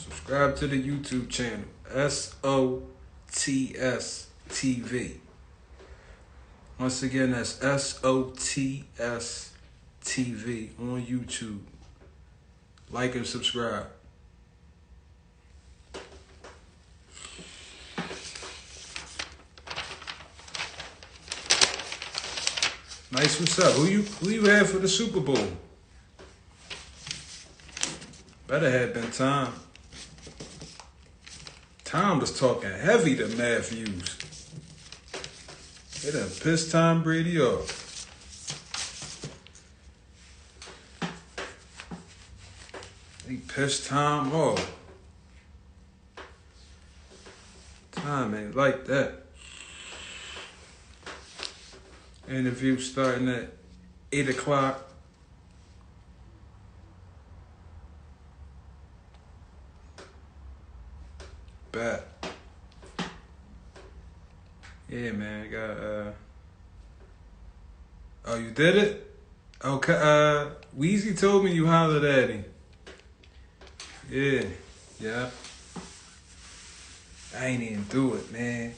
Subscribe to the YouTube channel, SOTS TV. Once again, that's SOTS TV on YouTube. Like and subscribe. Nice, what's up? Who you had for the Super Bowl? Better had been Tom. Tom was talking heavy to Matthews. They done pissed Tom Brady off. He pissed Tom off. Tom ain't like that. Interview starting at 8 o'clock. Bet. Yeah, man. Got Oh, you did it? Okay. Weezy told me you hollered at him. Yeah. I ain't even do it, man.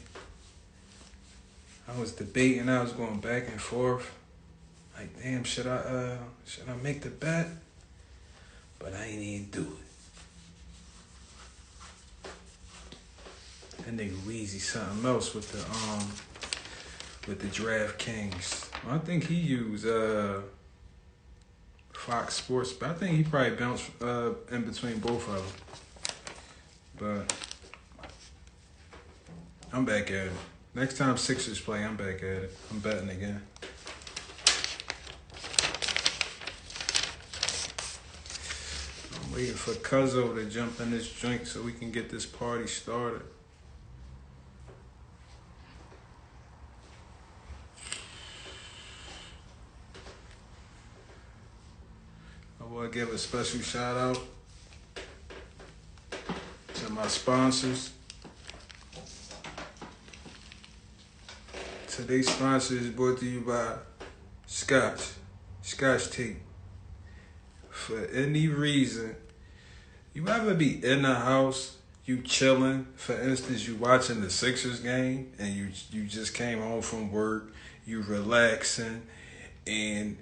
I was debating. I was going back and forth. Like, damn, should I make the bet? But I ain't even do it. That nigga Weezy something else with the DraftKings. I think he used Fox Sports, but I think he probably bounced in between both of them. But I'm back at it. Next time Sixers play, I'm back at it. I'm betting again. I'm waiting for Cuzzo to jump in this joint so we can get this party started. I want to give a special shout out to my sponsors. Today's sponsor is brought to you by Scotch Tape. For any reason, you ever be in the house, you chilling, for instance, you watching the Sixers game, and you just came home from work, you relaxing, and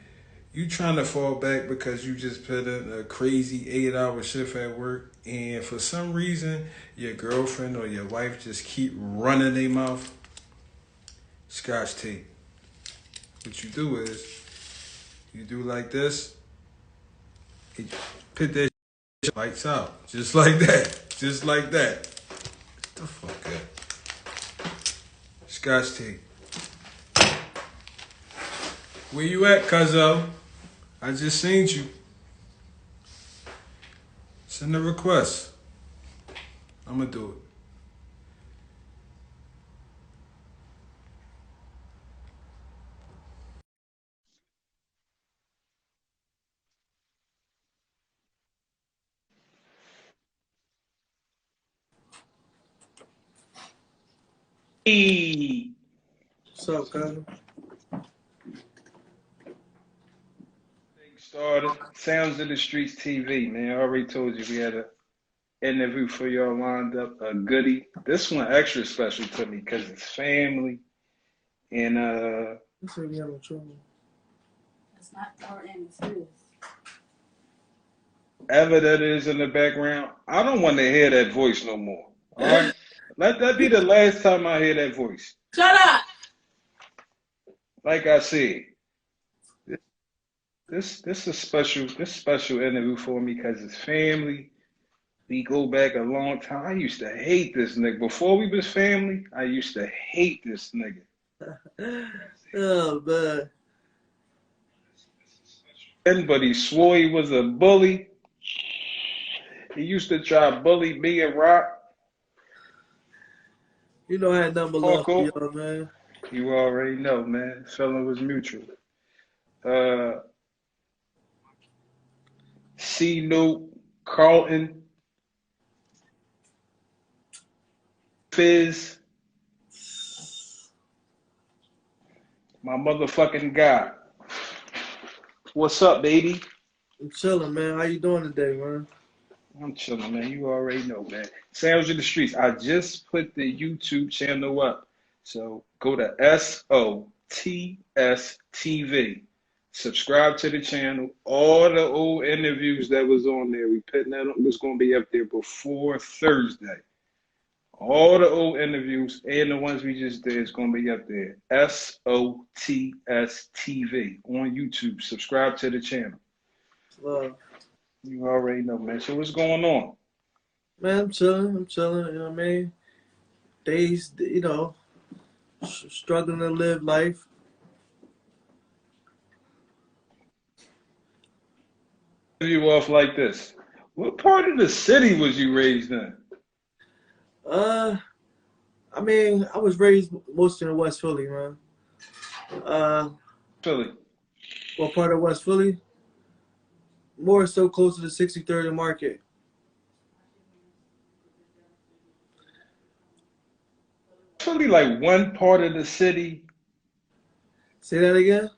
you trying to fall back because you just put in a crazy 8-hour shift at work, and for some reason, your girlfriend or your wife just keep running their mouth. Scotch tape. What you do is, you do like this, you put that shit lights out. Just like that. Just like that. Get the fuck up. Scotch tape. Where you at, cuzzo? I just seen you. Send a request. I'ma do it. Hey, What's up, cuz? started Sounds of the Streets TV, man. I already told you we had an interview for y'all lined up, a goodie. This one extra special to me because it's family and You said we having trouble. It's not our end, it's his. ever that is in the background. I don't want to hear that voice no more. All right, let that be the last time I hear that voice. Shut up! Like I said, this is special interview for me because it's family. We go back a long time. I used to hate this nigga. Before we was family, I used to hate this nigga. Oh, man. But he swore he was a bully. He used to try to bully me and Rock. You know I had number love for y'all, man. You already know, man. Feeling was mutual. C. Note, Carlton, Fizz, my motherfucking guy. What's up, baby? I'm chilling, man. How you doing today, man? I'm chilling, man. You already know, man. Sounds of the Streets. I just put the YouTube channel up. So go to SOTS TV. Subscribe to the channel. All the old interviews that was on there, we putting that on. It's going to be up there before Thursday. All the old interviews and the ones we just did is going to be up there. SOTS TV on YouTube. Subscribe to the channel. Love. You already know, man. So what's going on? Man, I'm chilling. You know what I mean? Days, you know, struggling to live life. You off like this. What part of the city was you raised in? I mean, I was raised mostly in West Philly, man. Philly. What part of West Philly? More so close to the 63rd and Market. Philly, like one part of the city. Say that again?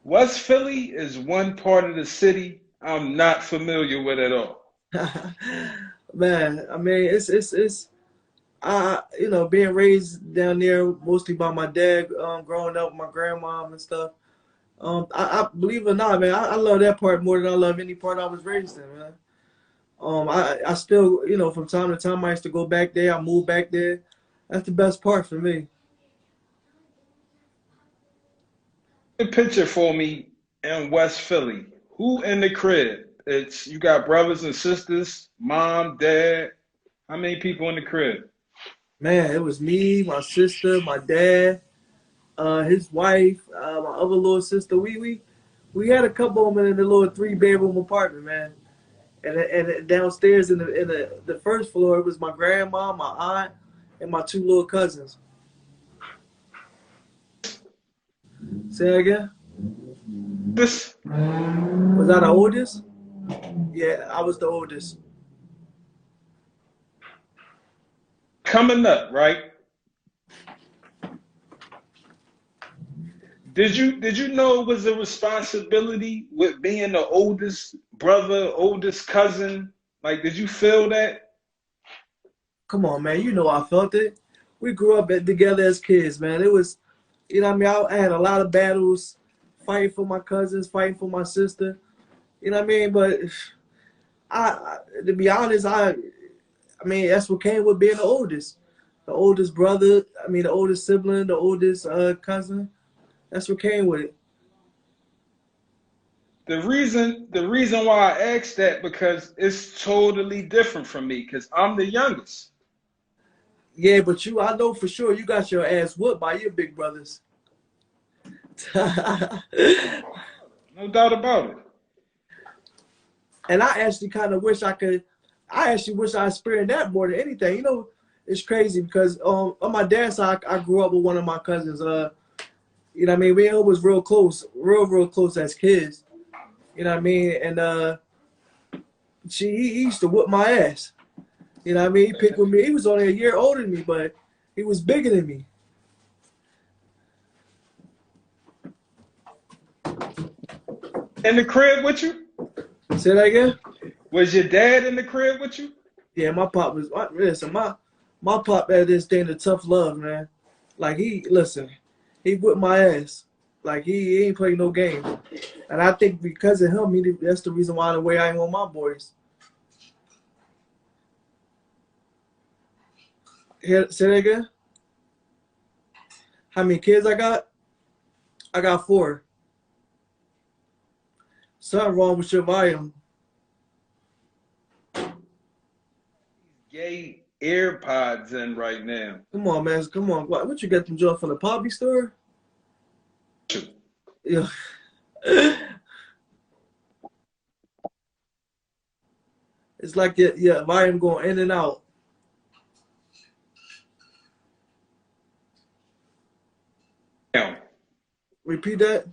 West Philly is one part of the city I'm not familiar with at all. Man, I mean, it's you know, being raised down there mostly by my dad, growing up with my grandma and stuff. I believe it or not, man, I love that part more than I love any part I was raised in, man. I still, you know, from time to time I used to go back there. I moved back there. That's the best part for me. A picture for me in West Philly. Who in the crib? It's you got brothers and sisters, mom, dad. How many people in the crib? Man, it was me, my sister, my dad, his wife, my other little sister. We had a couple of them in the little 3-bedroom apartment, man. And downstairs in the first floor, it was my grandma, my aunt, and my 2 little cousins. Say that again? This Was I the oldest? Yeah, I was the oldest. coming up, right? Did you know it was a responsibility with being the oldest brother, oldest cousin? Like, did you feel that? Come on, man. You know I felt it. We grew up together as kids, man. It was, you know what I mean? I had a lot of battles, fighting for my cousins, fighting for my sister. You know what I mean? But to be honest, I mean, that's what came with being the oldest. The oldest brother, I mean, the oldest sibling, the oldest cousin. That's what came with it. The reason why I asked that because it's totally different from me because I'm the youngest. Yeah, but I know for sure you got your ass whooped by your big brothers. No doubt about it. And I actually kind of wish I experienced that more than anything. You know, it's crazy because on my dad's side, I grew up with one of my cousins. You know what I mean? We was real close, real close as kids. You know what I mean? And he used to whoop my ass. You know what I mean? He picked with me. He was only a year older than me, but he was bigger than me. In the crib with you? Say that again? Was your dad in the crib with you? Yeah, my pop was. Listen, my pop had this thing of tough love, man. Like he whipped my ass. Like he ain't play no game. And I think because of him, that's the reason why the way I ain't on my boys. Say that again? How many kids I got? I got 4. Something wrong with your volume. Gay AirPods in right now. Come on, man. Come on. What you got them joint from the Poppy store? Yeah. It's like your volume going in and out. Now, Repeat that.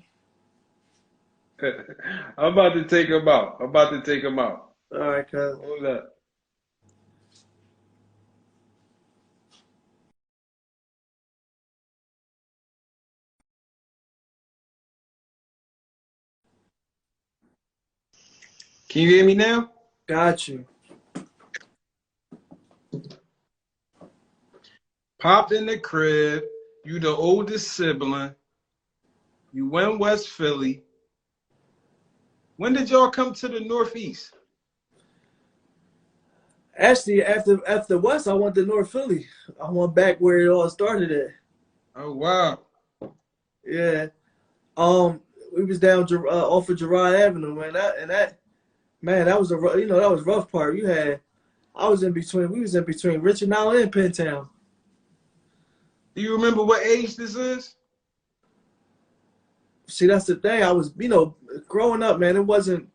I'm about to take him out. All right, cuz. Hold up. Can you hear me now? Got you. Popped in the crib. You the oldest sibling. You went West Philly. When did y'all come to the Northeast? Actually, after West, I went to North Philly. I went back where it all started at. Oh wow. Yeah. We was down off of Girard Avenue, man. That was that was rough part. I was in between. We was in between Richard Island and Pentown. Do you remember what age this is? See, that's the thing. I was, growing up, man. It wasn't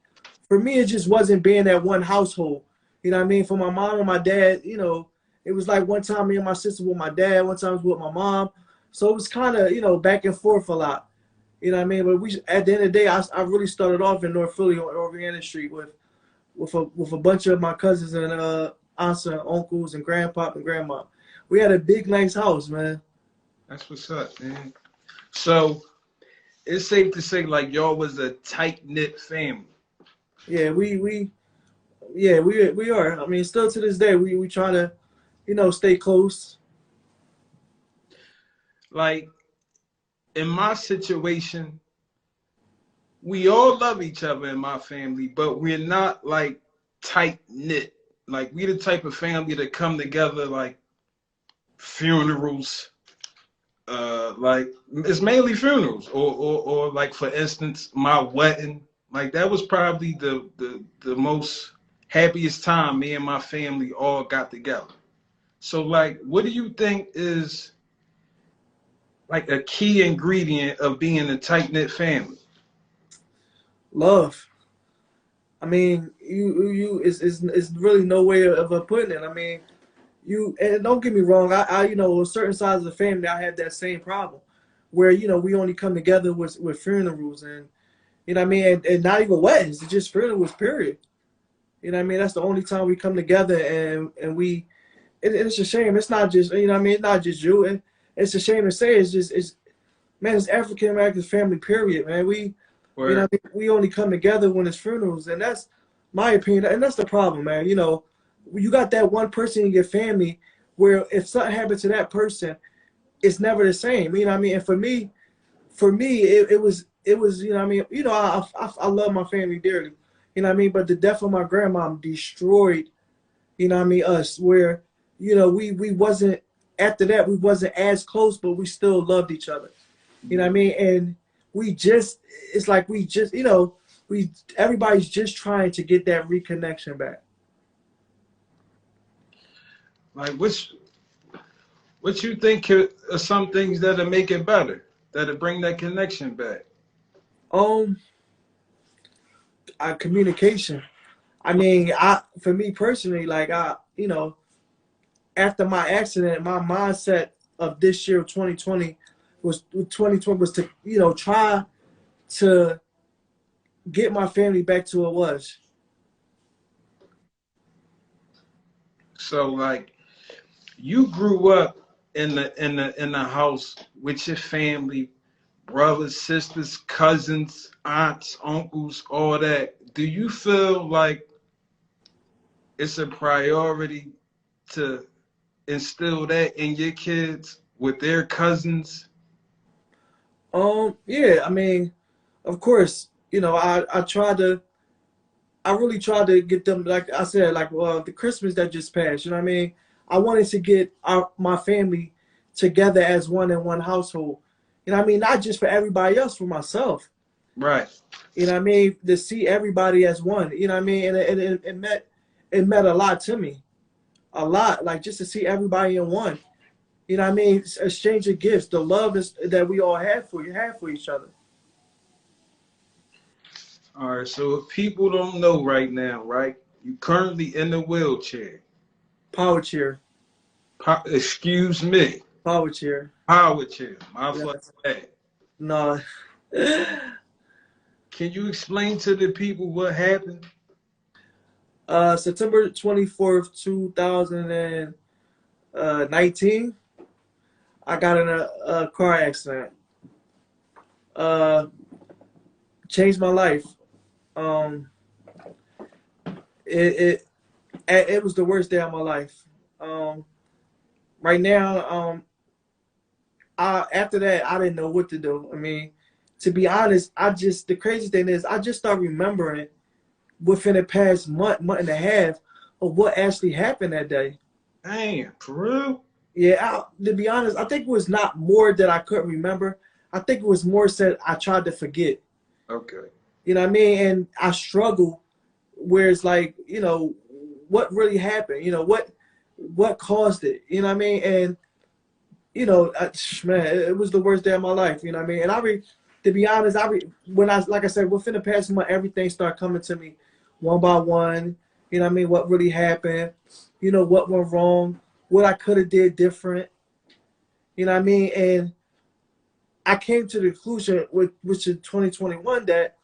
for me. It just wasn't being that one household. You know what I mean? For my mom and my dad, it was like one time me and my sister with my dad, one time with my mom. So it was kind of, back and forth a lot. You know what I mean? But at the end of the day, I really started off in North Philly on Oriana Street with a bunch of my cousins and aunts and uncles and grandpop and grandma. We had a big, nice house, man. That's what's up, man. So it's safe to say like y'all was a tight-knit family. Yeah, we are. I mean, still to this day, we try to, stay close. Like in my situation, we all love each other in my family, but we're not like tight-knit. Like we the type of family that come together like funerals. Like it's mainly funerals or like for instance my wedding, like that was probably the most happiest time me and my family all got together. So like what do you think is like a key ingredient of being a tight-knit family? Love. I mean, it's really no way of putting it. I mean, and don't get me wrong. I with certain sides of the family, I had that same problem, where we only come together with funerals and what I mean, and not even weddings. It's just funerals, period. You know what I mean? That's the only time we come together and we. It's a shame. It's not just what I mean. It's not just you. And it's a shame to say. It's African American family, period, man. What I mean? We only come together when it's funerals, and that's my opinion. And that's the problem, man. You got that one person in your family where if something happened to that person, it's never the same. You know what I mean? And for me, it was what I mean. I love my family dearly. You know what I mean? But the death of my grandmom destroyed, what I mean, us. Where we wasn't after that we wasn't as close, but we still loved each other. You know what I mean? And it's like everybody's just trying to get that reconnection back. Like what you think are some things that'll make it better, that'll bring that connection back? Communication. I mean, for me personally, like after my accident, my mindset of this year, 2020, was to try to get my family back to what it was. So like you grew up in the house with your family, brothers, sisters, cousins, aunts, uncles, all that. Do you feel like it's a priority to instill that in your kids with their cousins? Yeah, I mean, of course, I really tried to get them, like I said, like the Christmas that just passed, you know what I mean? I wanted to get my family together as one in one household. You know what I mean? Not just for everybody else, for myself. Right. You know what I mean? To see everybody as one. You know what I mean? And it meant a lot to me. A lot. Like just to see everybody in one. You know what I mean? Exchange of gifts. The love that we all have for each other. All right. So if people don't know right now, right? You currently in a wheelchair. Power chair. Excuse me. Power chair. Power chair. My Yes. bad. No. Can you explain to the people what happened? September 24th, 2019, I got in a car accident. Changed my life. It was the worst day of my life. right now, after that, I didn't know what to do. I mean, to be honest, the crazy thing is, I just started remembering within the past month and a half of what actually happened that day. Damn, for real? Yeah, to be honest, I think it was not more that I couldn't remember. I think it was more said I tried to forget. Okay. You know what I mean? And I struggle where it's like, what really happened? What caused it? You know what I mean? And man, it was the worst day of my life. You know what I mean? And to be honest, like I said, within the past month, everything started coming to me one by one. You know what I mean? What really happened? What went wrong? What I could have did different. You know what I mean? And I came to the conclusion which is 2021 that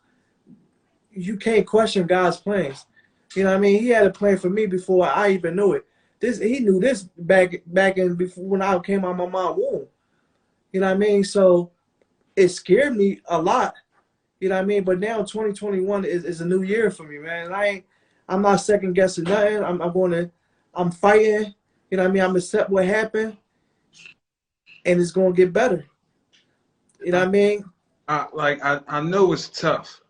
you can't question God's plans. You know what I mean? He had a plan for me before I even knew it. He knew this back in before when I came out of my mom's womb. You know what I mean? So it scared me a lot. You know what I mean? But now 2021 is a new year for me, man. And I'm not second guessing nothing. I'm fighting. You know what I mean? I'm accept what happened, and it's gonna get better. You know what I mean? I know it's tough,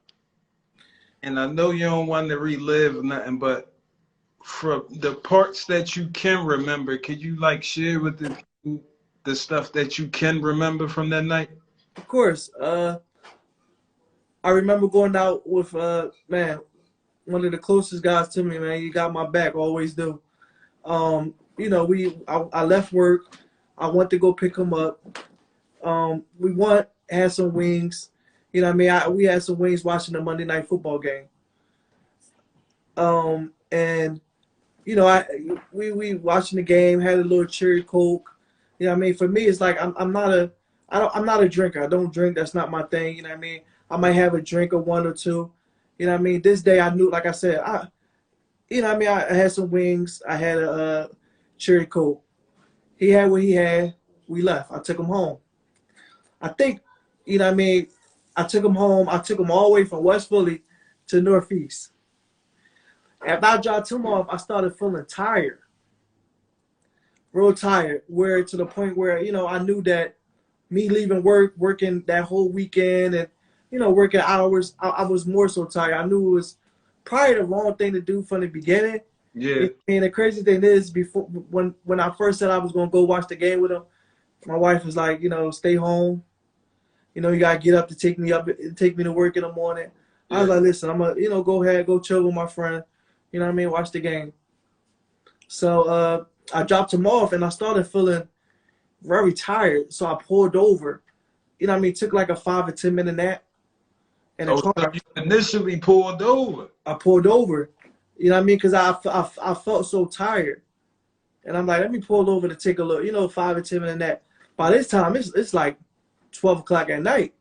and I know you don't want to relive nothing, but from the parts that you can remember, could you like share with the stuff that you can remember from that night? Of course. I remember going out with man, one of the closest guys to me, man. He got my back, always do. I left work. I went to go pick him up. Had some wings. You know what I mean? We had some wings watching the Monday Night Football game. And we watching the game, had a little cherry coke. You know what I mean? For me, it's like I'm not a drinker. I don't drink. That's not my thing. You know what I mean? I might have a drink or one or two. You know what I mean? This day I knew, like I said, I had some wings. I had a cherry coke. He had what he had. We left. I took him home. I think, you know what I mean? I took him home. I took him all the way from West Philly to Northeast. After I dropped him off, I started feeling tired. Real tired. Where to the point where, I knew that me leaving work, working that whole weekend and, working hours, I was more so tired. I knew it was probably the wrong thing to do from the beginning. Yeah. And the crazy thing is, before when I first said I was gonna go watch the game with him, my wife was like, stay home. You gotta get up to take me to work in the morning. Yeah. I was like, listen, I'm gonna, go ahead, go chill with my friend. You know what I mean? Watch the game. So I dropped him off and I started feeling very tired. So I pulled over. You know what I mean? Took like a 5 or 10 minute nap. In the car. So you initially pulled over. I pulled over. You know what I mean? Because I felt so tired. And I'm like, let me pull over to take a look, 5 or 10 minute nap. By this time, it's like 12 o'clock at night.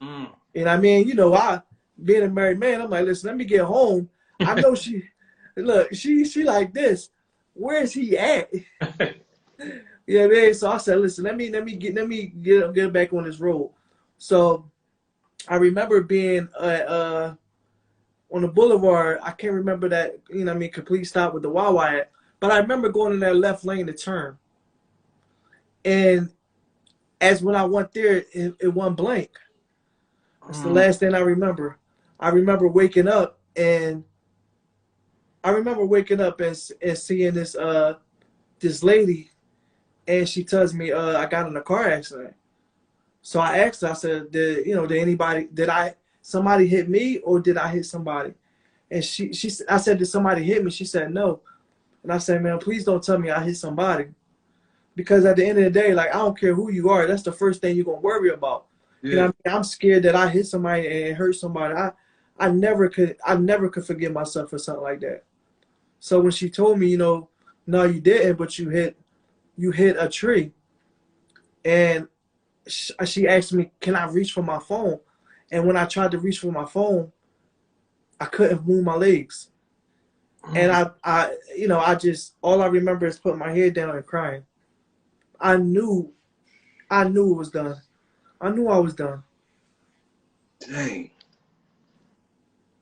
Mm. You know what I mean? I, being a married man, I'm like, listen, let me get home. I know she like this. Where is he at? You know what I mean? So I said, listen, let me get back on this road. So I remember being on the boulevard. I can't remember that, complete stop with the Wawa at. But I remember going in that left lane to turn. And as when I went there, it went blank. That's the last thing I remember. I remember waking up and seeing this lady, and she tells me I got in a car accident. So I asked her, I said, did somebody hit me or did I hit somebody? And I said, did somebody hit me? She said, no. And I said, man, please don't tell me I hit somebody. Because at the end of the day, like, I don't care who you are. That's the first thing you're going to worry about. Yeah. You know what I mean? I'm scared that I hit somebody and hurt somebody. I never could forgive myself for something like that. So when she told me, no, you didn't, but you hit a tree. And she asked me, can I reach for my phone? And when I tried to reach for my phone, I couldn't move my legs. And I just, all I remember is putting my head down and crying. I knew it was done. I knew I was done. Dang.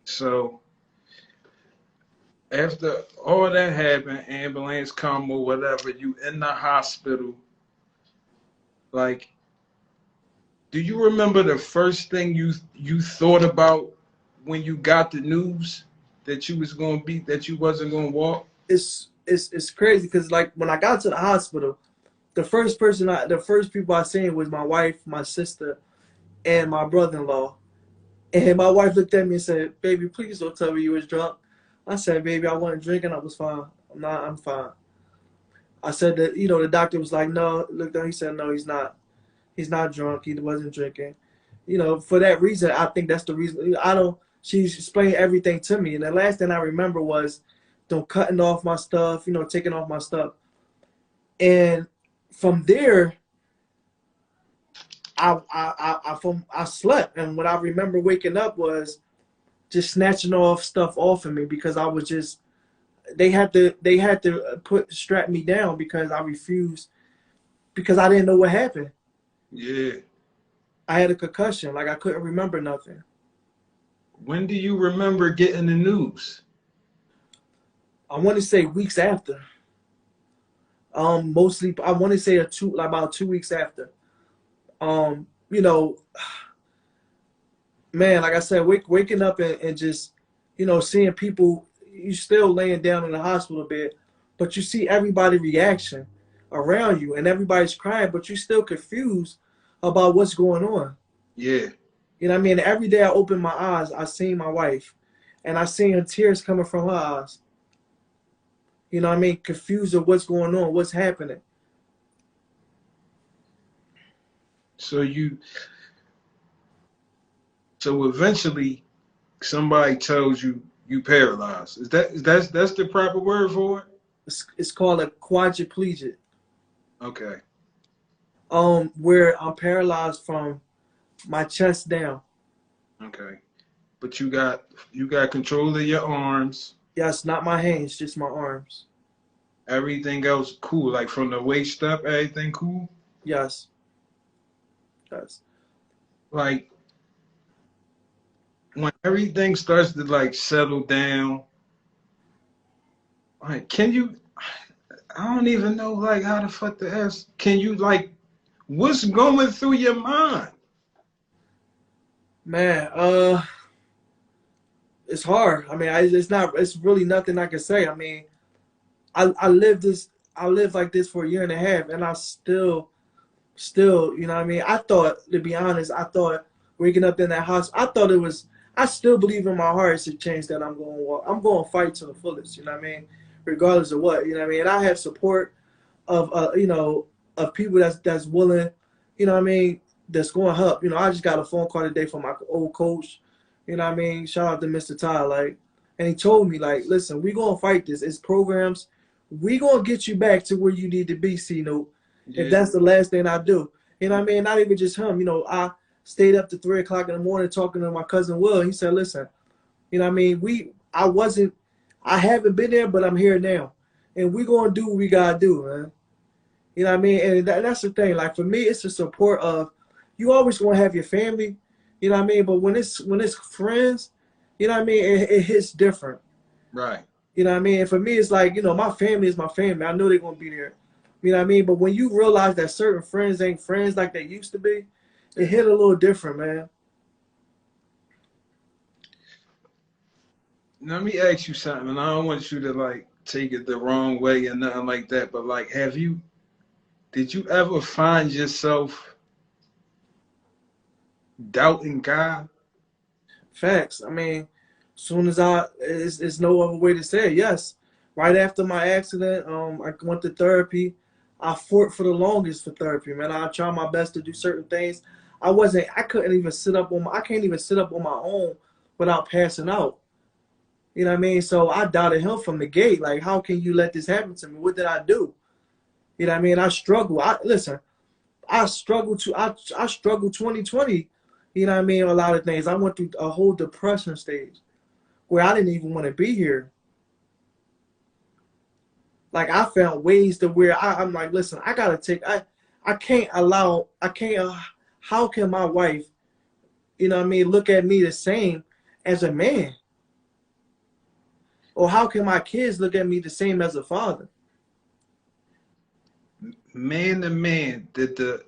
So after all that happened, ambulance come or whatever, you in the hospital. Like, do you remember the first thing you thought about when you got the news that you was gonna be that you wasn't gonna walk? It's crazy because like when I got to the hospital, the first people I seen was my wife, my sister, and my brother-in-law. And my wife looked at me and said, "Baby, please don't tell me you was drunk." I said, "Baby, I wasn't drinking. I was fine. I'm fine." I said that, the doctor was like, "No." Looked down, he said, "No, he's not. He's not drunk. He wasn't drinking." For that reason, I think that's the reason. I don't. She explained everything to me, and the last thing I remember was them cutting off my stuff, taking off my stuff, and from there, I slept, and what I remember waking up was just snatching off stuff off of me because I was just they had to strap me down because I refused because I didn't know what happened. Yeah. I had a concussion, like I couldn't remember nothing. When do you remember getting the news? I want to say weeks after. Mostly I want to say about 2 weeks after. Um, you know, man, like I said, waking up and just, seeing people, you still laying down in the hospital bed, but you see everybody reaction around you and everybody's crying, but you're still confused about what's going on. Yeah. You know what I mean? Every day I open my eyes, I seen my wife and I seen her tears coming from her eyes. You know what I mean? Confused of what's going on, what's happening. So eventually somebody tells you paralyzed. That's the proper word for it? It's called a quadriplegic. Okay. Where I'm paralyzed from my chest down. Okay. But you got control of your arms. Yes, not my hands, just my arms. Everything else cool. Like from the waist up, everything cool? Yes. Yes. Like when everything starts to like settle down, like I don't even know like how the fuck to ask. Can you like what's going through your mind? Man, it's hard. I mean, it's really nothing I can say. I mean, I lived like this for a year and a half and I still, you know what I mean? I thought, to be honest, waking up in that house, I still believe in my heart it's a change that I'm going to walk. I'm going to fight to the fullest, you know what I mean? Regardless of what, you know what I mean? And I have support of, of people that's willing, you know what I mean, that's going to help. I just got a phone call today from my old coach, you know what I mean? Shout out to Mr. Ty, like, and he told me, like, listen, we going to fight this. It's programs. We going to get you back to where you need to be, C-Note. If that's the last thing I do. You know what I mean? Not even just him. I stayed up to 3 o'clock in the morning talking to my cousin Will. He said, listen, you know what I mean? I haven't been there, but I'm here now. And we're going to do what we got to do, man. You know what I mean? And that's the thing. Like, for me, it's the support of, you always going to have your family, you know what I mean? But when it's friends, you know what I mean? It hits different. Right. You know what I mean? And for me, it's like, my family is my family. I know they're going to be there. You know what I mean? But when you realize that certain friends ain't friends like they used to be, it hit a little different, man. Let me ask you something, and I don't want you to like take it the wrong way or nothing like that, but like did you ever find yourself doubting God? Facts. I mean, soon as it's no other way to say it. Yes. Right after my accident, I went to therapy. I fought for the longest for therapy, man. I tried my best to do certain things. I can't even sit up on my own without passing out. You know what I mean? So I doubted him from the gate. Like, how can you let this happen to me? What did I do? You know what I mean? I struggle. I struggled 2020. You know what I mean? A lot of things. I went through a whole depression stage where I didn't even want to be here. Like, I found ways to where I'm like, listen, I can't, how can my wife, you know what I mean, look at me the same as a man? Or how can my kids look at me the same as a father? Man to man, did the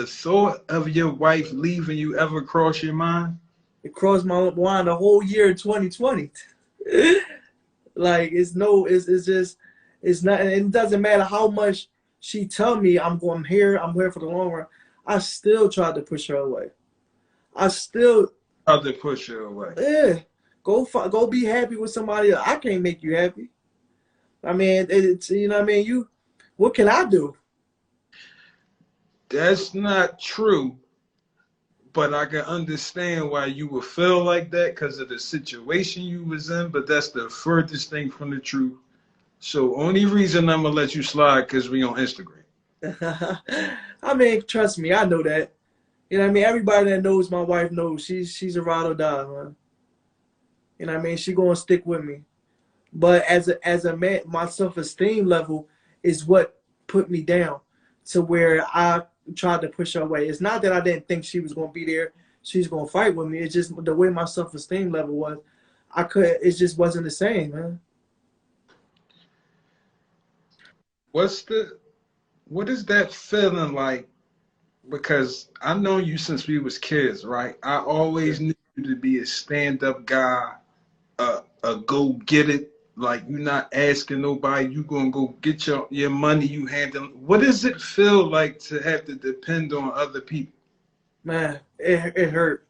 thought of your wife leaving you ever cross your mind? It crossed my mind the whole year of 2020. Like it's just it's not. And it doesn't matter how much she tell me I'm here for the long run. I still tried to push her away. I still How to push her away? yeah. Go be happy with somebody else. I can't make you happy. I mean, it's you know what I mean. What can I do? That's not true, but I can understand why you would feel like that because of the situation you was in, but that's the furthest thing from the truth. So only reason I'm gonna let you slide because we on Instagram. I mean, trust me, I know that. You know what I mean? Everybody that knows my wife knows she's a ride or die, man. You know what I mean? She gonna stick with me. But as a man, my self-esteem level is what put me down to where I tried to push her away. It's not that I didn't think she was gonna be there. She's gonna fight with me. It's just the way my self-esteem level was. It just wasn't the same, man. What is that feeling like? Because I've known you since we was kids, right? I always knew you to be a stand-up guy, a go get it. Like you're not asking nobody, you gonna go get your money, you handle. What does it feel like to have to depend on other people? Man, it hurt.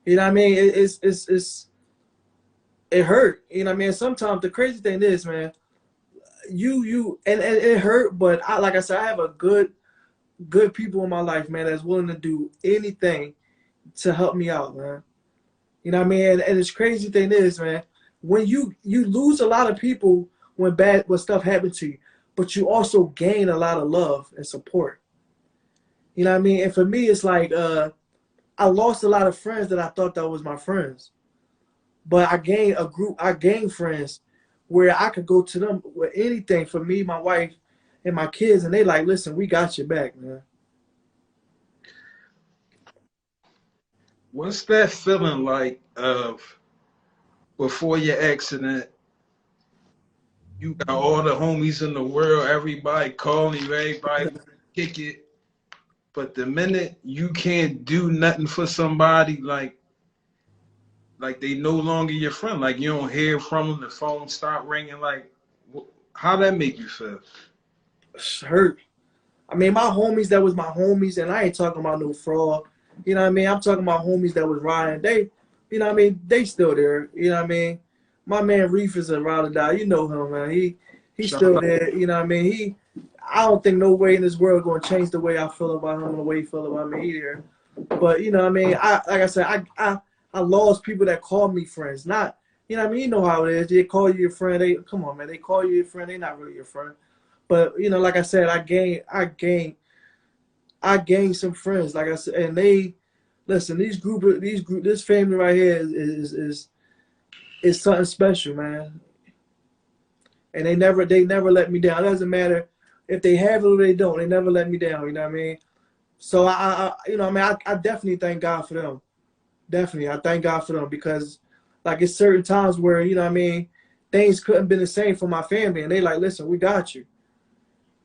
You know what I mean? It hurt. You know what I mean? Sometimes the crazy thing is, man, and it hurt, but like I said, I have a good people in my life, man, that's willing to do anything to help me out, man. You know what I mean? And this crazy thing is, man, when you lose a lot of people when stuff happens to you, but you also gain a lot of love and support. You know what I mean? And for me, it's like I lost a lot of friends that I thought that was my friends, but I gained friends where I could go to them with anything for me, my wife, and my kids, and they like, listen, we got your back, man. What's that feeling like of before your accident? You got all the homies in the world, everybody calling you, everybody kick it. But the minute you can't do nothing for somebody, like they no longer your friend, like you don't hear from them, the phone start ringing, like how that make you feel? It's hurt. I mean, my homies that was my homies, and I ain't talking about no fraud. You know what I mean? I'm talking about homies that was riding. They, you know what I mean? They still there. You know what I mean? My man Reef is a ride or die. You know him, man. He's still there. You know what I mean? I don't think no way in this world going to change the way I feel about him and the way he feel about me either. But you know what I mean? Like I said, I lost people that call me friends. Not, you know what I mean? You know how it is. They call you your friend. Come on, man. They call you your friend. They not really your friend. But you know, like I said, I gained some friends. Like I said, and they listen. This family right here is something special, man. And they never let me down. It doesn't matter if they have it or they don't. They never let me down. You know what I mean? So you know, what I mean, I definitely thank God for them. Definitely, I thank God for them because, like, it's certain times where you know what I mean, things couldn't been the same for my family, and they like, listen, we got you.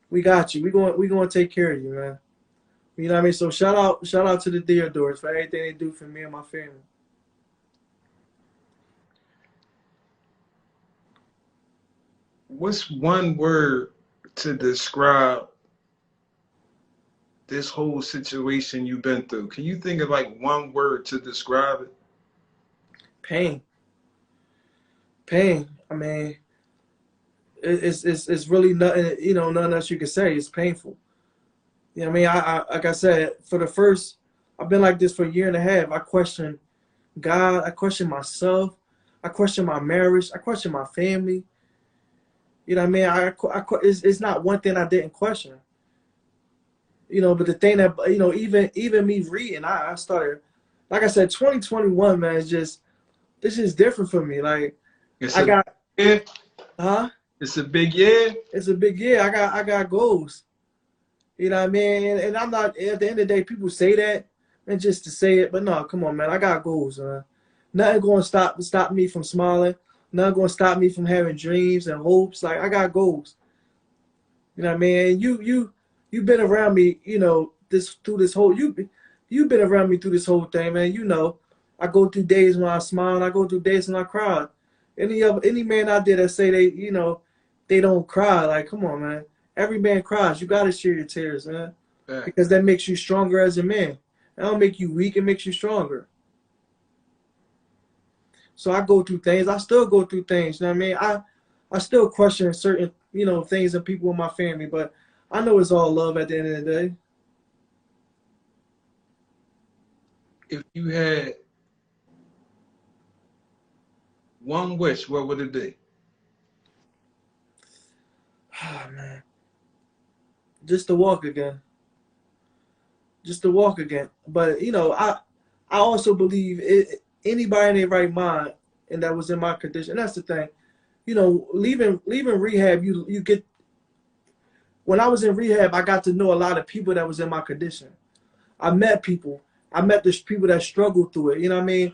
We got you. We going to take care of you, man. You know what I mean? So shout out to the Theodores for everything they do for me and my family. What's one word to describe this whole situation you've been through? Can you think of like one word to describe it? Pain. Pain. I mean, it's really nothing. You know, nothing else you can say. It's painful. You know what I mean? I like I said, I've been like this for a year and a half. I question God. I question myself. I question my marriage. I question my family. You know what I mean? It's not one thing I didn't question. You know, but the thing that, you know, even me reading, I started, like I said, 2021, man, it's just different for me. Like, It's I got, year. huh? It's a big year. It's a big year. I got goals. You know what I mean? And I'm not, at the end of the day, people say that and just to say it, but no, come on, man. I got goals, man. Nothing going to stop me from smiling. Not gonna stop me from having dreams and hopes. Like I got goals. You know what I mean? You've been around me, you know, this whole you've been around me through this whole thing, man. You know, I go through days when I smile and I go through days when I cry. Any man out there that say they, you know, they don't cry, like come on, man. Every man cries. You gotta share your tears, man. Fact. Because that makes you stronger as a man. That don't make you weak, it makes you stronger. So I go through things. I still go through things. You know what I mean? I still question certain, you know, things and people in my family, but I know it's all love at the end of the day. If you had one wish, what would it be? Oh, man. Just to walk again. Just to walk again. But, you know, I also believe anybody in their right mind and that was in my condition, that's the thing. You know, leaving rehab, you get, when I was in rehab, I got to know a lot of people that was in my condition. I met people. I met the people that struggled through it, you know what I mean?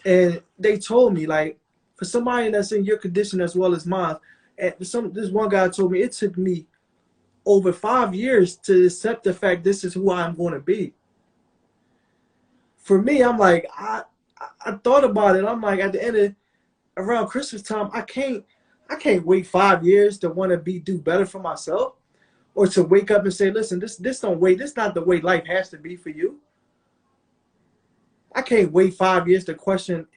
And they told me, like, for somebody that's in your condition as well as mine, and this one guy told me it took me over 5 years to accept the fact this is who I'm going to be. For me, I'm like, I thought about it. I'm like, at the end of, around Christmas time, I can't wait 5 years to want to do better for myself, or to wake up and say, listen, this don't wait. This not the way life has to be for you. I can't wait 5 years to question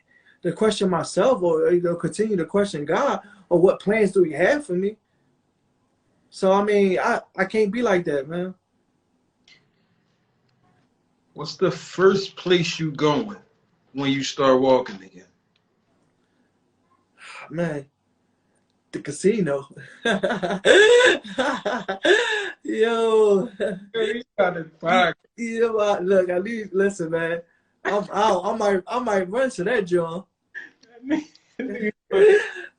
myself, or you know, continue to question God, or what plans do He have for me. So I mean, I can't be like that, man. What's the first place you going when you start walking again? Man, the casino. Yo. You got it back. You know what? Look, at least listen, man. I might run to that, John.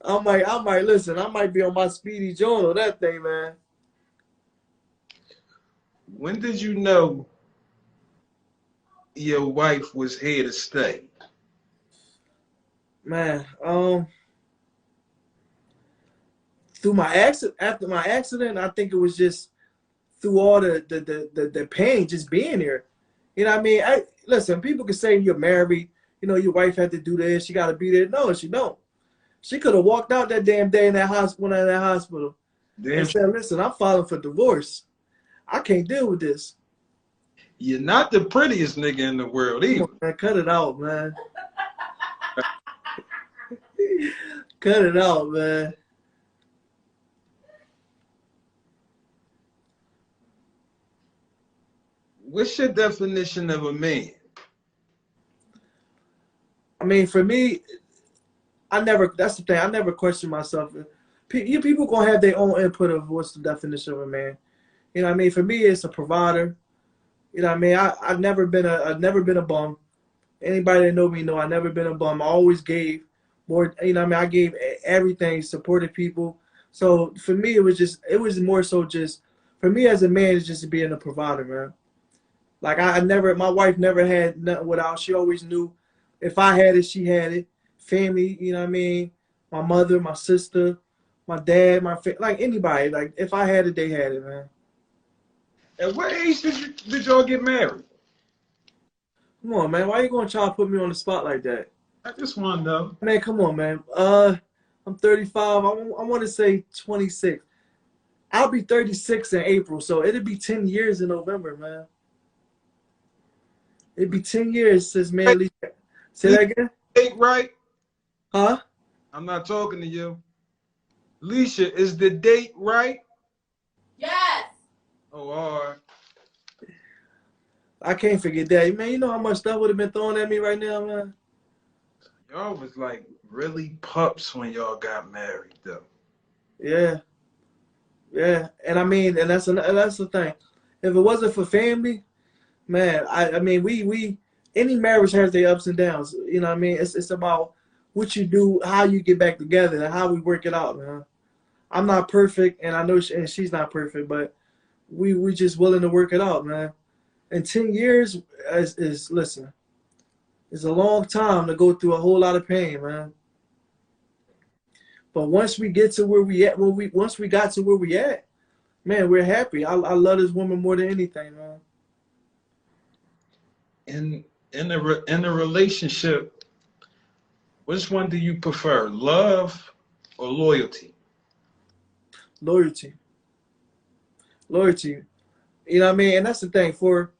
I might listen. I might be on my speedy John on that thing, man. When did you know your wife was here to stay? Man, through my accident, after my accident, I think it was just through all the pain, just being here. You know what I mean? Listen, people can say you're married, you know, your wife had to do this, she got to be there. No, she don't. She could have walked out that damn day in that hospital, and said, listen, I'm filing for divorce. I can't deal with this. You're not the prettiest nigga in the world either. Come on, man, cut it out, man. Cut it out, man. What's your definition of a man? I mean, for me, that's the thing, I never question myself. People gonna have their own input of what's the definition of a man. You know what I mean? For me, it's a provider. You know what I mean? I've never been a bum. Anybody that know me know I've never been a bum. I always gave more, you know what I mean? I gave everything, supported people. So for me, it was more so just, for me as a man, it's just being a provider, man. Like my wife never had nothing without. She always knew if I had it, she had it. Family, you know what I mean? My mother, my sister, my dad, like anybody. Like if I had it, they had it, man. At what age did y'all get married? Come on, man. Why you gonna try to put me on the spot like that? I just want to know. Man, come on, man. I'm 35. I want to say 26. I'll be 36 in April, so it'll be 10 years in November, man. It'd be 10 years since me and Alicia. Say that again? Date right? Huh? I'm not talking to you. Alicia, is the date right? Yes. Oh, all right. I can't forget that. Man, you know how much stuff would have been thrown at me right now, man? Y'all was like really pups when y'all got married, though. Yeah. Yeah. And I mean, and that's the thing. If it wasn't for family, man, I mean, we any marriage has their ups and downs. You know what I mean? It's about what you do, how you get back together, and how we work it out, man. I'm not perfect, and I know and she's not perfect, but we just willing to work it out, man. And 10 years listen, it's a long time to go through a whole lot of pain, man. But once we get to where we at, once we got to where we at, man, we're happy. I love this woman more than anything, man. In a relationship, which one do you prefer, love or loyalty? Loyalty. Loyalty. You know what I mean? And that's the thing. For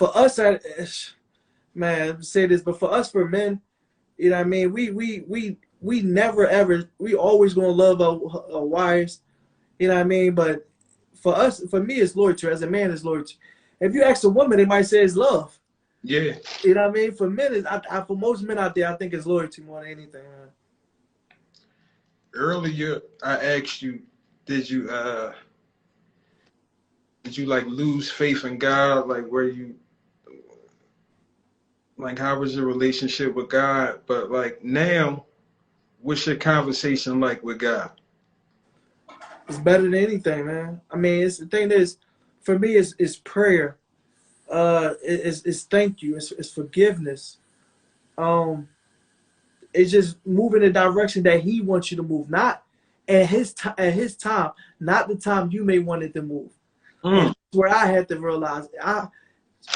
us, man, say this, but for us, for men, you know what I mean? We never ever, we always gonna love our wives. You know what I mean? But for us, for me, it's loyalty. As a man, it's loyalty. If you ask a woman, they might say it's love. Yeah. You know what I mean? For men, for most men out there, I think it's loyalty more than anything, man. Earlier, I asked you, did you like lose faith in God? Like, how was your relationship with God? But like now, what's your conversation like with God? It's better than anything, man. I mean, the thing is, for me, it's prayer. It's thank you. It's forgiveness. It's just moving the direction that He wants you to move, not at His time, not the time you may want it to move. And that's where I had to realize,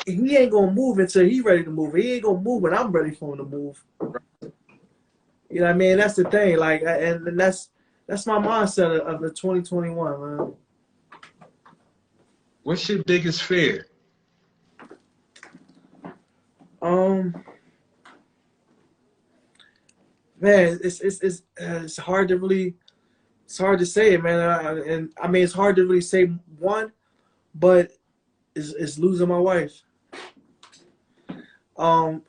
He ain't gonna move until He ready to move. He ain't gonna move when I'm ready for Him to move. You know what I mean? That's the thing. Like, and that's my mindset of the 2021, man. What's your biggest fear? Man, it's hard to really, it's hard to say it, man. And I mean, it's hard to really say one, but it's losing my wife. You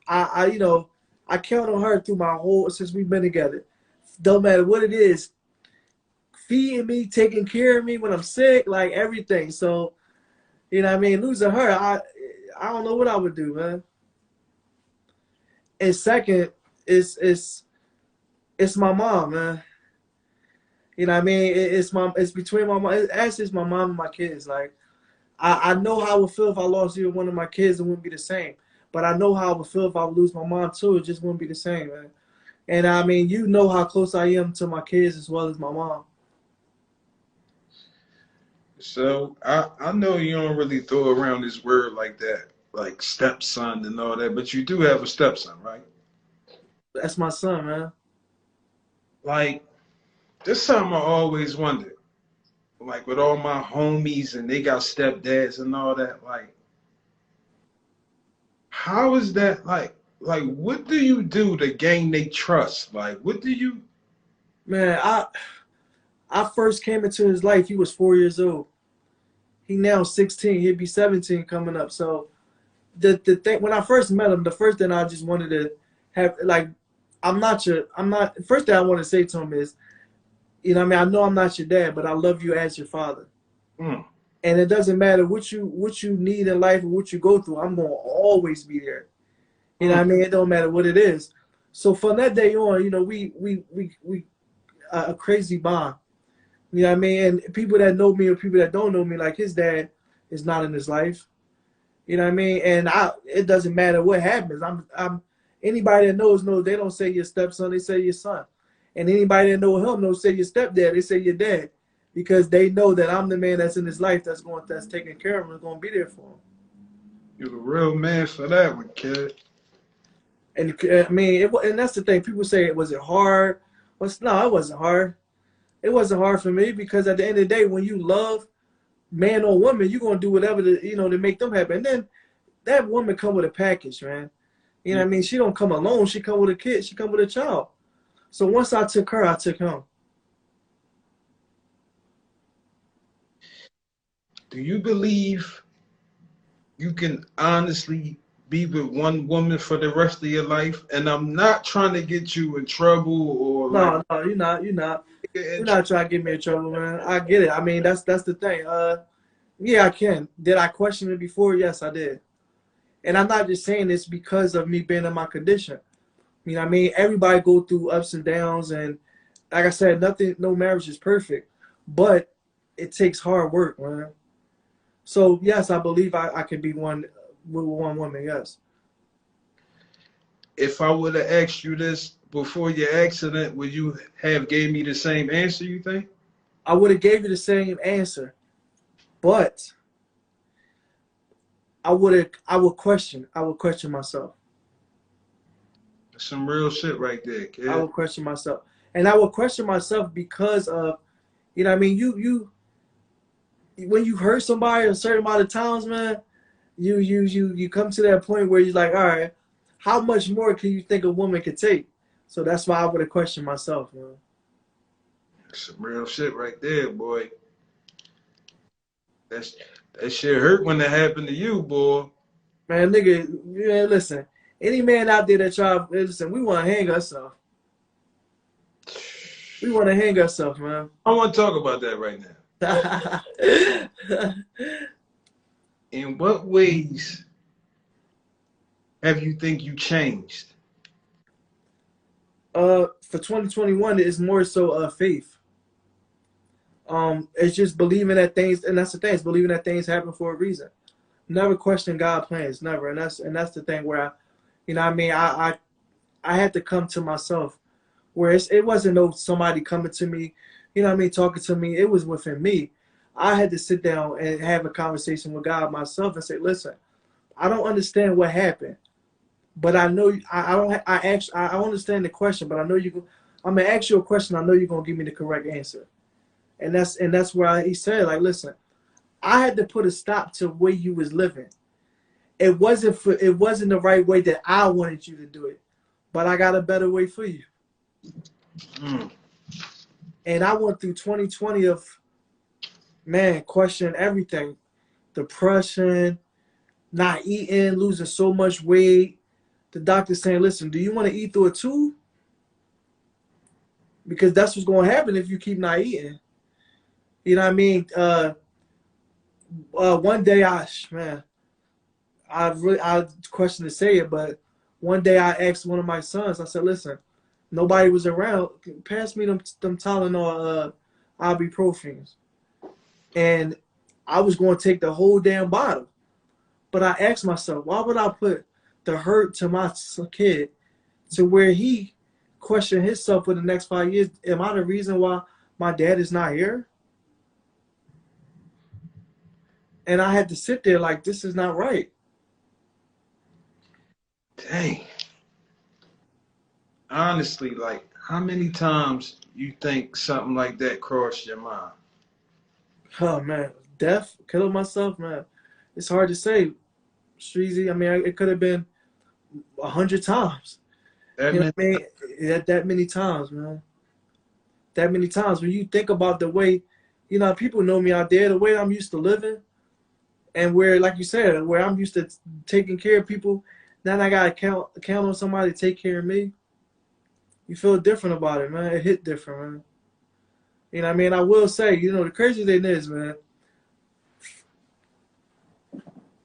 know, I count on her through my since we've been together. Don't matter what it is, feeding me, taking care of me when I'm sick, like everything. So, you know what I mean? Losing her, I don't know what I would do, man. And second, it's my mom, man. You know what I mean? It's between my mom. It's my mom and my kids. Like, I know how I would feel if I lost either one of my kids. It wouldn't be the same. But I know how I would feel if I would lose my mom too. It just wouldn't be the same, man. And I mean, you know how close I am to my kids as well as my mom. So I know you don't really throw around this word like that, like stepson and all that, but you do have a stepson, right? That's my son, man. Like, this something I always wondered. Like, with all my homies and they got stepdads and all that, like, how is that, like what do you do to gain their trust? Like, what do you... Man, I first came into his life, he was 4 years old. He now 16, he'll be 17 coming up. So the thing, when I first met him, the first thing I just wanted to have, like, first thing I want to say to him is, you know what I mean, I know I'm not your dad, but I love you as your father. And it doesn't matter what you need in life or what you go through, I'm going to always be there. You know what I mean? It don't matter what it is. So from that day on, you know, we a crazy bond. You know what I mean? And people that know me or people that don't know me, like, his dad is not in his life. You know what I mean? And it doesn't matter what happens. Anybody that knows, they don't say your stepson, they say your son. And anybody that know him don't say your stepdad, they say your dad. Because they know that I'm the man that's in his life that's taking care of him and going to be there for him. You're a real man for that one, kid. And I mean, and that's the thing. People say, was it hard? No, it wasn't hard. It wasn't hard for me because at the end of the day, when you love man or woman, you're going to do whatever to make them happy. And then that woman come with a package, man. You know what I mean? She don't come alone. She come with a kid. She come with a child. So once I took her, I took him. Do you believe you can honestly be with one woman for the rest of your life? And I'm not trying to get you in trouble or... No, you're not. You're not. You're not trying to get me in trouble, man. I get it. I mean, that's the thing. Yeah, I can. Did I question it before? Yes, I did. And I'm not just saying this because of me being in my condition. You know what I mean? Everybody go through ups and downs, and like I said, no marriage is perfect, but it takes hard work, man. So yes, I believe I can be one with one woman. Yes. If I would have asked you this before your accident, would you have gave me the same answer, you think? I would have gave you the same answer, but I would question myself. Some real shit right there, kid. I would question myself. And I would question myself because of, you know what I mean, you when you hurt somebody a certain amount of times, man, you come to that point where you're like, all right, how much more can you think a woman could take? So that's why I would have questioned myself, man. Some real shit right there, boy. That shit hurt when that happened to you, boy. Man, nigga, man, listen. Any man out there that try, listen, we want to hang ourselves. We want to hang ourselves, man. I want to talk about that right now. In what ways have you think you changed? For 2021, it's more so faith. It's just believing that things, and that's the thing, it's believing that things happen for a reason. Never question God's plans, never. And that's the thing where you know what I mean, I had to come to myself where it wasn't no somebody coming to me, you know what I mean, talking to me. It was within me. I had to sit down and have a conversation with God myself and say, listen, I don't understand what happened, but I know I understand the question, but I know I'm gonna ask you a question. I know you're gonna give me the correct answer, and that's where he said, like, listen, I had to put a stop to the way you was living. It wasn't the right way that I wanted you to do it, but I got a better way for you. And I went through 2020 of, man, questioning everything. Depression, not eating, losing so much weight. The doctor saying, listen, do you want to eat through a tube? Because that's what's going to happen if you keep not eating. You know what I mean? One day I question to say it, but one day I asked one of my sons, I said, listen, nobody was around. Pass me them Tylenol, ibuprofens. And I was going to take the whole damn bottle. But I asked myself, why would I put the hurt to my kid to where he questioned himself for the next 5 years? Am I the reason why my dad is not here? And I had to sit there like, this is not right. Dang. Honestly, like, how many times you think something like that crossed your mind? Oh, man. Death? Killing myself? Man. It's hard to say, Streezy. I mean, it could have been 100 times. You know what I mean? That many times, man. That many times. When you think about the way, you know, people know me out there, the way I'm used to living, and where, like you said, where I'm used to taking care of people, now I got to count on somebody to take care of me. You feel different about it, man. It hit different, man. You know what I mean? I will say, you know, the crazy thing is, man,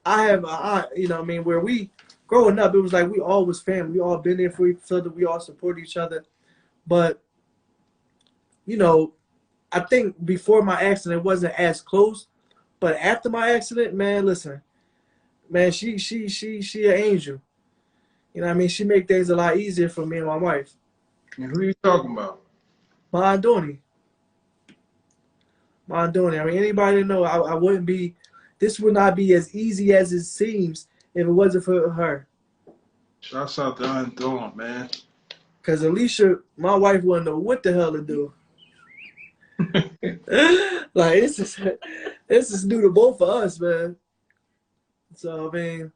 you know what I mean, where we, growing up, it was like we all was family. We all been there for each other. We all support each other. But, you know, I think before my accident, it wasn't as close. But after my accident, man, listen, man, she an angel. You know what I mean? She make things a lot easier for me and my wife. And who are you talking about? My Adoni. I mean, anybody know I wouldn't be, this would not be as easy as it seems if it wasn't for her. Shouts out to Aunt Dawn, man. Because Alicia, my wife, wouldn't know what the hell to do. Like, this is new to both of us, man. So, I mean,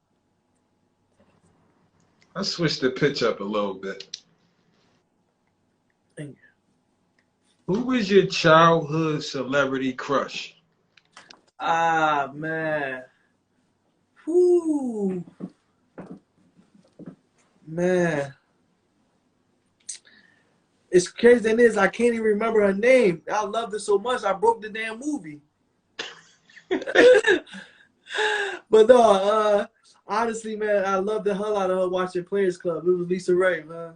Let's switch the pitch up a little bit. thank you. Who was your childhood celebrity crush? Ah, man. Whoo. Man. It's crazy than this, I can't even remember her name. I loved her so much, I broke the damn movie. But no, honestly, man, I loved the hell out of her watching Players Club. It was Lisa Ray, man.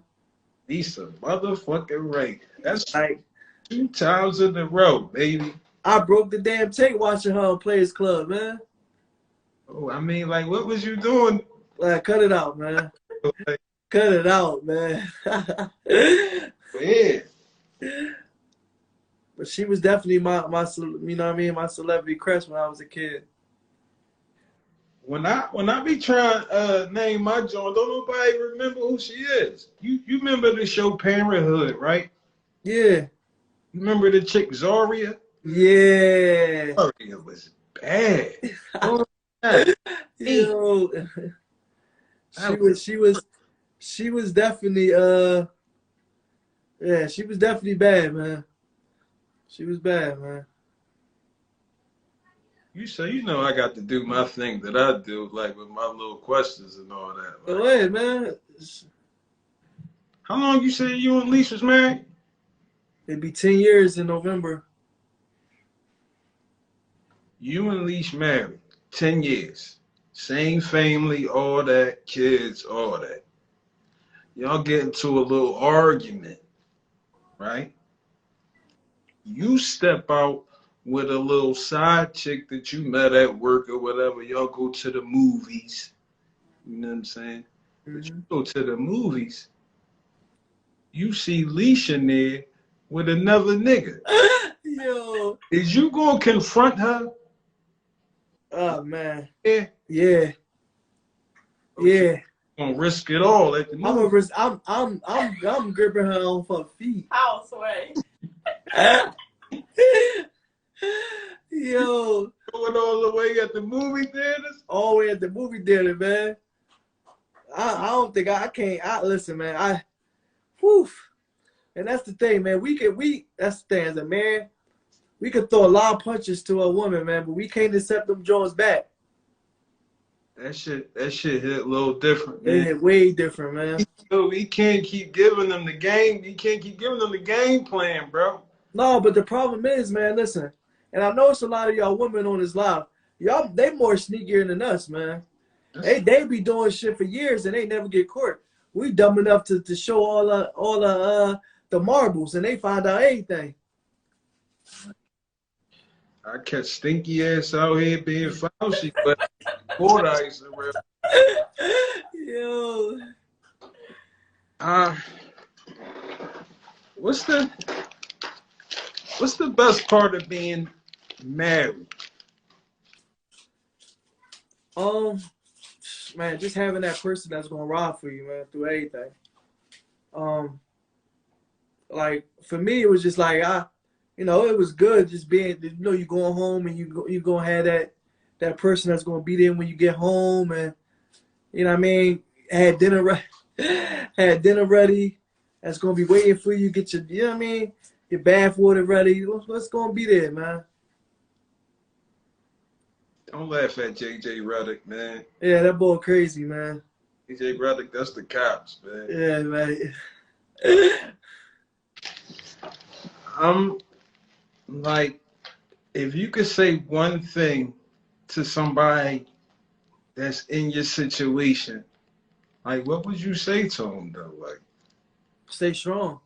Lisa motherfucking Ray. That's Like, 2 times in a row, baby. I broke the damn tape watching her on Players Club, man. Oh, I mean, like, what was you doing? Like, cut it out, man. Like, Cut it out, man. Yeah. But she was definitely you know what I mean, my celebrity crush when I was a kid. When I be trying name my joint, don't nobody remember who she is. You remember the show Parenthood, right? Yeah. You remember the chick Zaria? Yeah. Zaria was bad. Oh, that Yo. She was was she was she was definitely yeah, she was definitely bad, man. She was bad, man. you say you know I got to do my thing that I do, like with my little questions and all that. Go Like, ahead, man. how long you say you and Lisa was married? It'd be 10 years in November. You and Lisa married 10 years. Same family, all that, kids, all that. Y'all get into a little argument, right? You step out with a little side chick that you met at work or whatever. Y'all go to the movies. You know what I'm saying? But you Mm-hmm. go to the movies, you see Leisha there with another nigga. Yo. Is you gonna confront her? Oh, man. Yeah. Yeah. Okay. Yeah. Gonna risk it all at the movie. I'm gripping her on her feet. Houseway. Yo. Going all the way at the movie theaters? All the way at the movie theater, man. I don't think I can't. Listen, man. Whew. And that's the thing, man. That's the thing. As a man, we could throw a lot of punches to a woman, man, but we can't accept them Jones back. That shit hit a little different, They man. hit way different, man. So we can't keep giving them the game. You can't keep giving them the game plan, bro. No, but the problem is, man, listen, and I know it's a lot of y'all women on this live. Y'all, they more sneakier than us, man. They be doing shit for years and they never get caught. We dumb enough to show all the marbles and they find out everything. I catch stinky ass out here being Fauci, but water ice around. Yo. What's the best part of being married? Man, just having that person that's gonna ride for you, man, through everything. Like for me, it was just like it was good just being, you going home and you gonna have that person that's gonna be there when you get home, and you know what I mean, had dinner ready, that's gonna be waiting for you. Get your, you know what I mean, your bath water ready. What's gonna be there, man? Don't laugh at JJ Redick, man. Yeah, that boy crazy, man. JJ Redick, that's the cops, man. Yeah, man. I'm like, if you could say one thing to somebody that's in your situation, like, what would you say to them though? Like, Stay strong.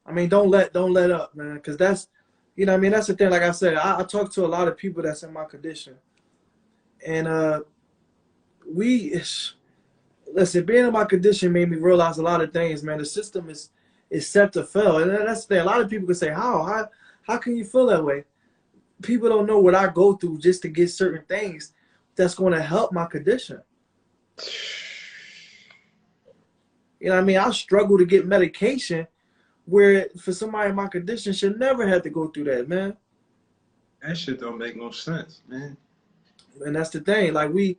I mean, don't let up, man, because that's, you know what I mean, that's the thing. Like I said, I talk to a lot of people that's in my condition, and listen, being in my condition made me realize a lot of things, man. The system is set to fail, and that's the thing. A lot of people can say, how can you feel that way? People don't know what I go through just to get certain things that's going to help my condition. You know what I mean? I struggle to get medication where for somebody in my condition should never have to go through that, man. that shit don't make no sense, man. And that's the thing. Like when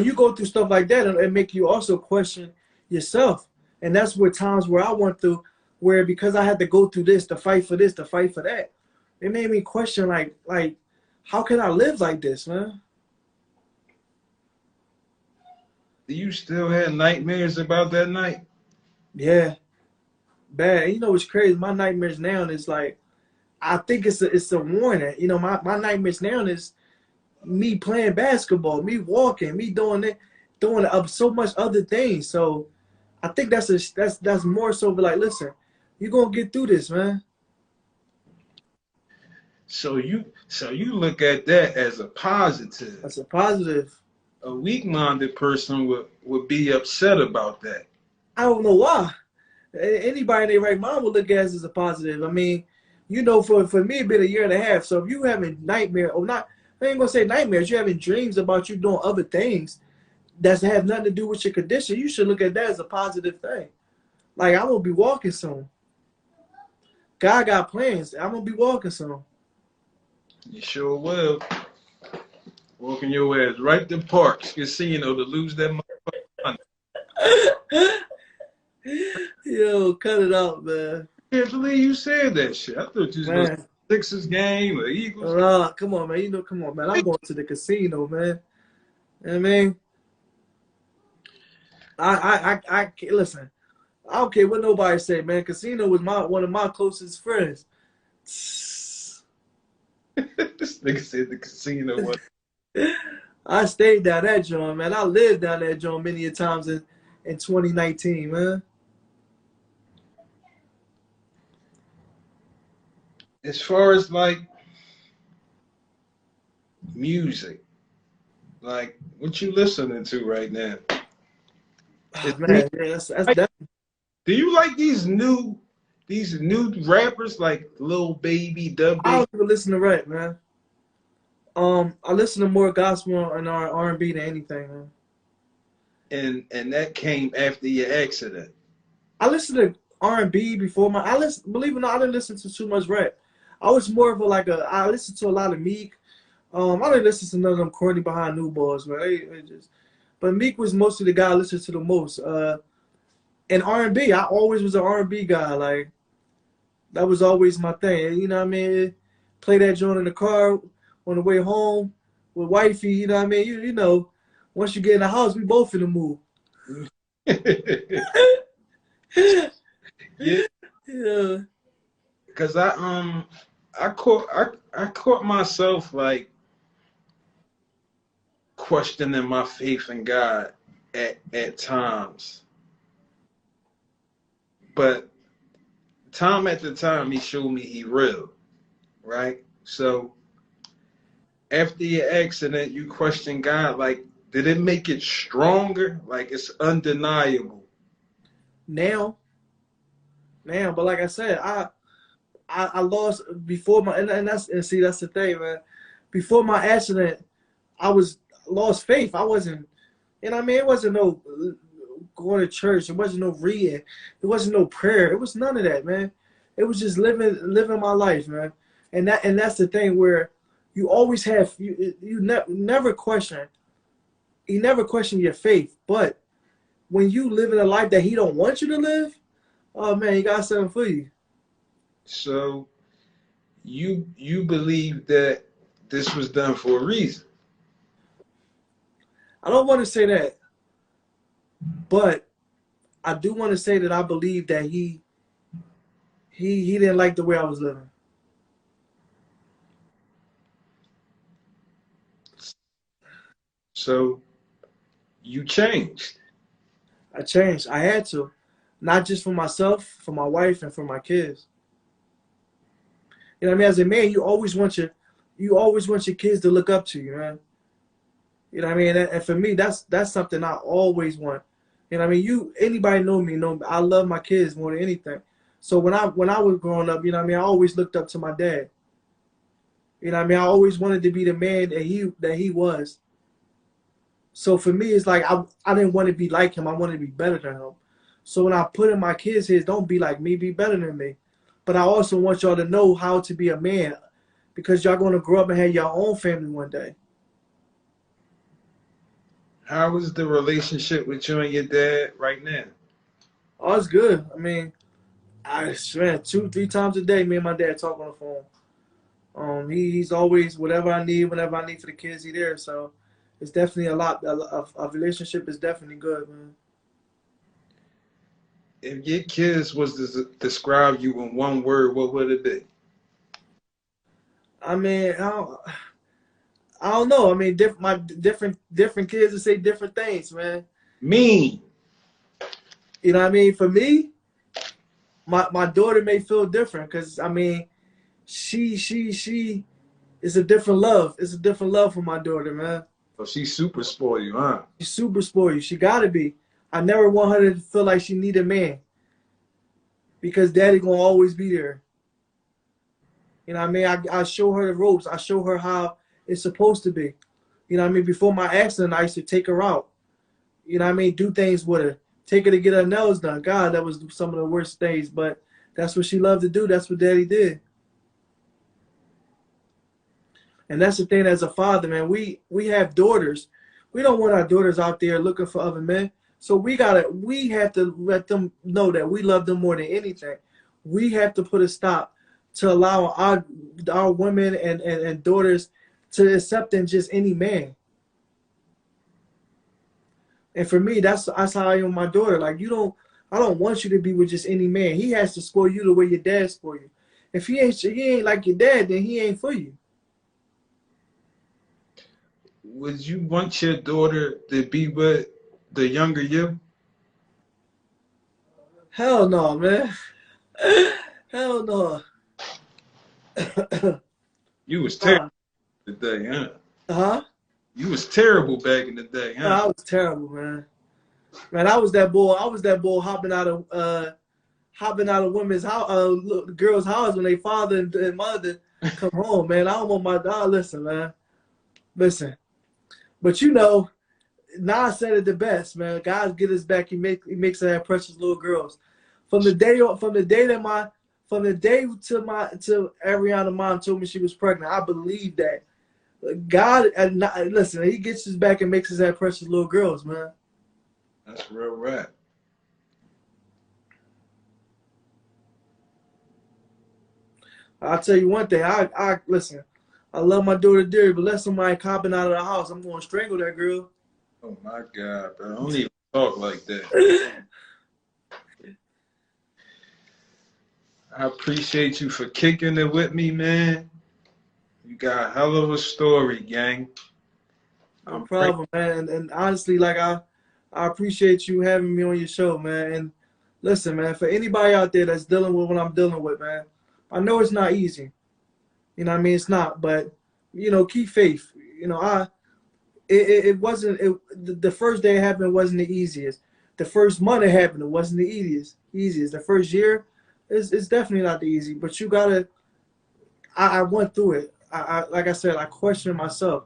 you go through stuff like that, it make you also question yourself. And that's where times where I went through, where because I had to go through this, to fight for that, it made me question like how can I live like this, man? Do you still have nightmares about that night? Yeah, bad. And you know what's crazy? My nightmares now is like, I think it's a warning. You know, my nightmares now is me playing basketball, me walking, me doing so much other things. So I think that's more so, but like, listen, you're gonna get through this, man. So you look at that as a positive. That's a positive. A weak-minded person would be upset about that. I don't know why. Anybody in their right mind would look at it as a positive. I mean, you know, for me, it's been a year and a half. So if you having nightmare or not, I ain't gonna say nightmares. You're having dreams about you doing other things that have nothing to do with your condition. You should look at that as a positive thing. Like, I'm gonna be walking soon. God got plans. I'm gonna be walking soon. You sure will. Walking your ass right to Parks Casino to lose that money. Yo, cut it out, man. I can't believe you said that shit. I thought you was going to Man, Sixers game or Eagles. come on, man. You know, come on, man. I'm going to the casino, man. You know what I mean? I listen. I don't care what nobody say, man. Casino was one of my closest friends. This nigga said the casino was. I stayed down that joint, man. I lived down that joint many a times in 2019, man. As far as like music, like what you listening to right now? Oh, man, yeah, that's definitely. Do you like these new rappers like Lil Baby, Dub I Baby? don't even listen to rap, man. I listen to more gospel and R&B than anything, man. And that came after your accident. I listened to R&B before believe it or not, I didn't listen to too much rap. I was more of I listened to a lot of Meek. I didn't listen to none of them corny behind new boys, man. But Meek was mostly the guy I listened to the most. And R&B, I always was an R&B guy. Like, that was always my thing. You know what I mean? Play that joint in the car on the way home with wifey. You know what I mean? You know, once you get in the house, we both in the mood. Yeah. Yeah. Cause I caught myself like questioning my faith in God at times. But time after time he showed me he real. Right? So after your accident you question God, like, did it make it stronger? Like, it's undeniable. Now, but like I said, I lost before that's the thing, man. Before my accident, I lost faith. I wasn't, you know what I mean? It wasn't no going to church. It wasn't no reading. It wasn't no prayer. It was none of that, man. It was just living my life, man. And that's the thing where you always have you never question. You never question your faith, but when you live in a life that he don't want you to live, oh man, he got something for you. So you believe that this was done for a reason? I don't want to say that, but I do want to say that I believe that he didn't like the way I was living. So you changed. I changed. I had to, not just for myself, for my wife, and for my kids. You know what I mean? As a man, you always want your kids to look up to you, man. You know what I mean? And for me, that's something I always want. You know what I mean? Anybody know me, I love my kids more than anything. So when I was growing up, you know what I mean, I always looked up to my dad. You know what I mean? I always wanted to be the man that he was. So for me, it's like I didn't want to be like him. I wanted to be better than him. So when I put in my kids' heads, don't be like me, be better than me. But I also want y'all to know how to be a man, because y'all going to grow up and have your own family one day. How is the relationship with you and your dad right now? Oh, it's good. I mean, I swear 2-3 times a day, me and my dad talk on the phone. He's always whenever I need for the kids, he's there. So it's definitely a relationship is definitely good, man. If your kids was to describe you in one word, what would it be? I mean, I don't know. I mean, different kids will say different things, man. Mean. You know what I mean? For me, my daughter may feel different because I mean, she is a different love. It's a different love for my daughter, man. So she super spoil you, huh? She's super spoiled. She gotta be. I never want her to feel like she need a man. Because daddy gonna always be there. You know what I mean? I show her the ropes. I show her how it's supposed to be. You know what I mean? Before my accident, I used to take her out. You know what I mean? Do things with her. Take her to get her nails done. God, that was some of the worst things. But that's what she loved to do. That's what daddy did. And that's the thing as a father, man. We have daughters. We don't want our daughters out there looking for other men. So we have to let them know that we love them more than anything. We have to put a stop to allow our women and daughters to accept in just any man. And for me, that's how I am with my daughter. Like I don't want you to be with just any man. He has to spoil you the way your dad spoil you. If he ain't like your dad, then he ain't for you. Would you want your daughter to be with the younger you? Hell no, man. Hell no. You was terrible today, huh? Huh? You was terrible back in the day, huh? I was terrible, man. Man, I was that boy. Hopping out of women's house, girls' house when they father and mother come home, man. I don't want my dog. Listen, man. Listen. But you know, Nas said it the best, man. God get us back. He makes us have precious little girls. From the day till Ariana's mom told me she was pregnant, I believe that God listen. He gets us back and makes us have precious little girls, man. That's real rap. I'll tell you one thing. I listen. I love my daughter dearly, but let somebody copping out of the house, I'm going to strangle that girl. Oh, my God, bro. Don't even talk like that. I appreciate you for kicking it with me, man. You got a hell of a story, gang. No problem, man. And honestly, like I appreciate you having me on your show, man. And listen, man, for anybody out there that's dealing with what I'm dealing with, man, I know it's not easy. You know what I mean? It's not, but, you know, keep faith. You know, it wasn't, the first day it happened wasn't the easiest. The first month it happened, it wasn't the easiest. The first year, it's definitely not the easy, but you gotta, I went through it. Like I said, I questioned myself.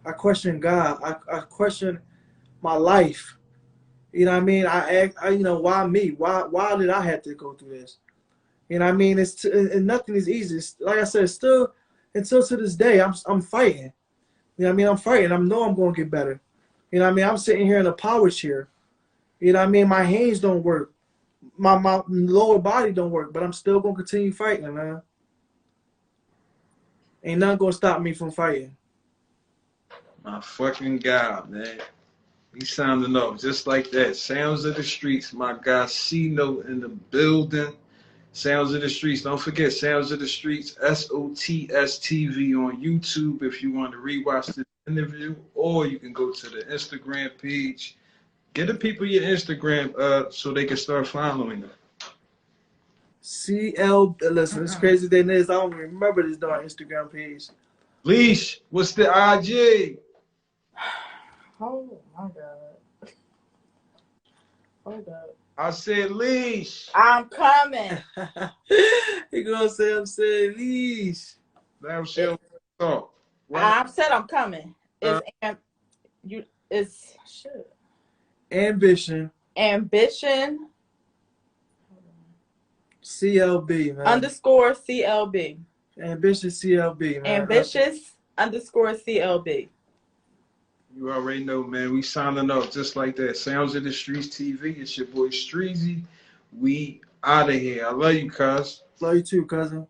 I questioned God. I questioned my life. You know what I mean? I you know, why me? Why did I have to go through this? You know what I mean? And nothing is easy. Like I said, still until to this day, I'm fighting. You know what I mean? I'm fighting. I know I'm going to get better. You know what I mean? I'm sitting here in a power chair. You know what I mean? My hands don't work. My lower body don't work, but I'm still going to continue fighting, man. Ain't nothing going to stop me from fighting. My fucking God, man. He sounding off just like that. Sounds of the Streets, my guy C-Note in the building. Sounds of the Streets. Don't forget Sounds of the Streets, SOTS TV on YouTube if you want to rewatch this interview, or you can go to the Instagram page. Get the people your Instagram so they can start following you. Listen, it's crazy than this. I don't even remember this darn Instagram page. Leash, what's the IG? Oh my God. Hold up. I said Leash. I'm coming. He gonna say I'm saying leash. Now she'll talk. I said I'm coming. It's shit. Ambition. Ambition. CLB, man. Underscore CLB. Ambition CLB, man. Ambitious underscore CLB. You already know, man. We signing up just like that. Sounds of the Streets TV. It's your boy Streezy. We out of here. I love you, cuz. Love you too, cousin.